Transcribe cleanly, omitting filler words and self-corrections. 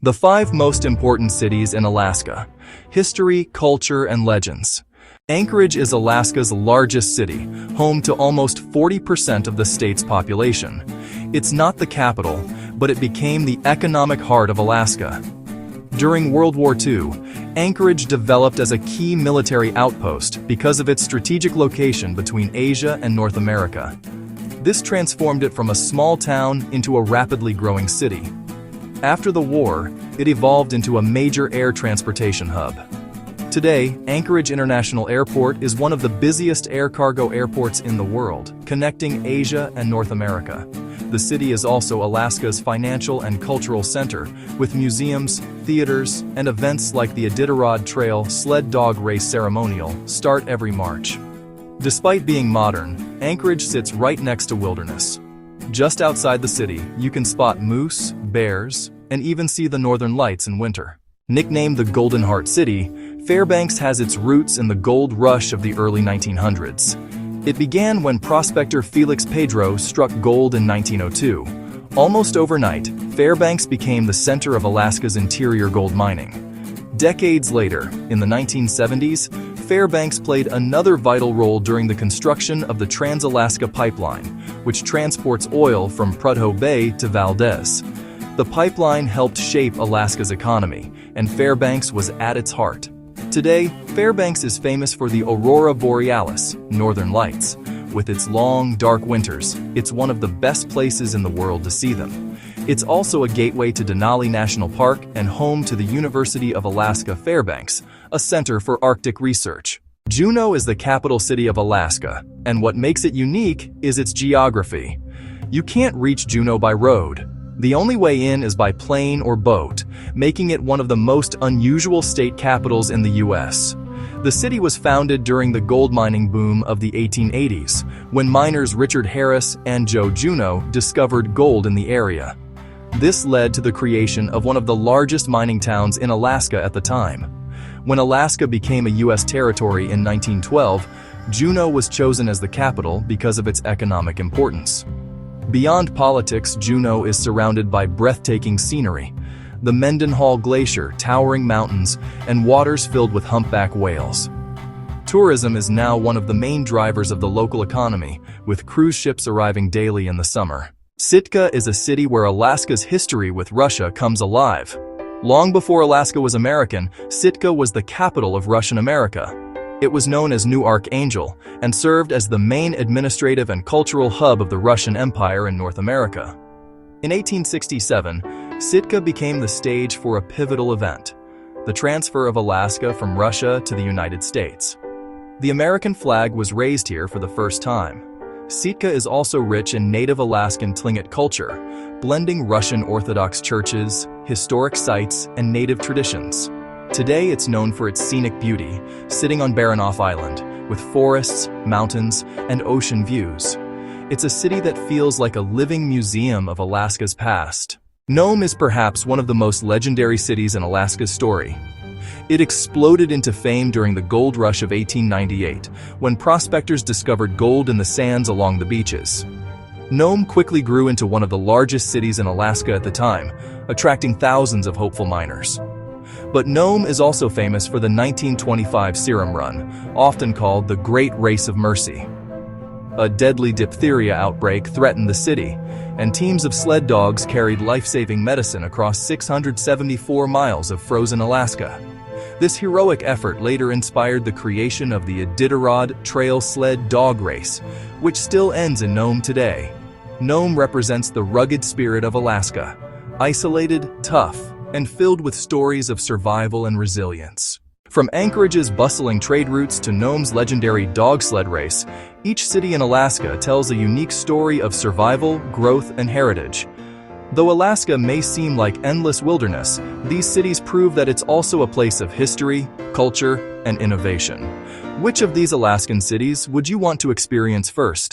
The 5 most important cities in Alaska. History, culture, and legends. Anchorage is Alaska's largest city, home to almost 40% of the state's population. It's not the capital, but it became the economic heart of Alaska. During World War II, Anchorage developed as a key military outpost because of its strategic location between Asia and North America. This transformed it from a small town into a rapidly growing city. After the war, it evolved into a major air transportation hub. Today, Anchorage International Airport is one of the busiest air cargo airports in the world, connecting Asia and North America. The city is also Alaska's financial and cultural center, with museums, theaters, and events like the Iditarod Trail sled dog race ceremonial start every March. Despite being modern, Anchorage sits right next to wilderness. Just outside the city, you can spot moose, bears, and even see the northern lights in winter. Nicknamed the Golden Heart City, Fairbanks has its roots in the gold rush of the early 1900s. It began when prospector Felix Pedro struck gold in 1902. Almost overnight, Fairbanks became the center of Alaska's interior gold mining. Decades later, in the 1970s, Fairbanks played another vital role during the construction of the Trans-Alaska Pipeline, which transports oil from Prudhoe Bay to Valdez. The pipeline helped shape Alaska's economy, and Fairbanks was at its heart. Today, Fairbanks is famous for the Aurora Borealis, Northern Lights. With its long, dark winters, it's one of the best places in the world to see them. It's also a gateway to Denali National Park and home to the University of Alaska Fairbanks, a center for Arctic research. Juneau is the capital city of Alaska, and what makes it unique is its geography. You can't reach Juneau by road. The only way in is by plane or boat, making it one of the most unusual state capitals in the U.S. The city was founded during the gold mining boom of the 1880s, when miners Richard Harris and Joe Juneau discovered gold in the area. This led to the creation of one of the largest mining towns in Alaska at the time. When Alaska became a U.S. territory in 1912, Juneau was chosen as the capital because of its economic importance. Beyond politics, Juneau is surrounded by breathtaking scenery. The Mendenhall Glacier, towering mountains, and waters filled with humpback whales. Tourism is now one of the main drivers of the local economy, with cruise ships arriving daily in the summer. Sitka is a city where Alaska's history with Russia comes alive. Long before Alaska was American, Sitka was the capital of Russian America. It was known as New Archangel and served as the main administrative and cultural hub of the Russian Empire in North America. In 1867, Sitka became the stage for a pivotal event, the transfer of Alaska from Russia to the United States. The American flag was raised here for the first time. Sitka is also rich in native Alaskan Tlingit culture, blending Russian Orthodox churches, historic sites, and native traditions. Today it's known for its scenic beauty, sitting on Baranof Island, with forests, mountains, and ocean views. It's a city that feels like a living museum of Alaska's past. Nome is perhaps one of the most legendary cities in Alaska's story. It exploded into fame during the gold rush of 1898, when prospectors discovered gold in the sands along the beaches. Nome quickly grew into one of the largest cities in Alaska at the time, attracting thousands of hopeful miners. But Nome is also famous for the 1925 serum run, often called the Great Race of Mercy. A deadly diphtheria outbreak threatened the city, and teams of sled dogs carried life-saving medicine across 674 miles of frozen Alaska. This heroic effort later inspired the creation of the Iditarod Trail sled dog race, which still ends in Nome today. Nome represents the rugged spirit of Alaska, isolated, tough, and filled with stories of survival and resilience. From Anchorage's bustling trade routes to Nome's legendary dog sled race, each city in Alaska tells a unique story of survival, growth, and heritage. Though Alaska may seem like endless wilderness, these cities prove that it's also a place of history, culture, and innovation. Which of these Alaskan cities would you want to experience first?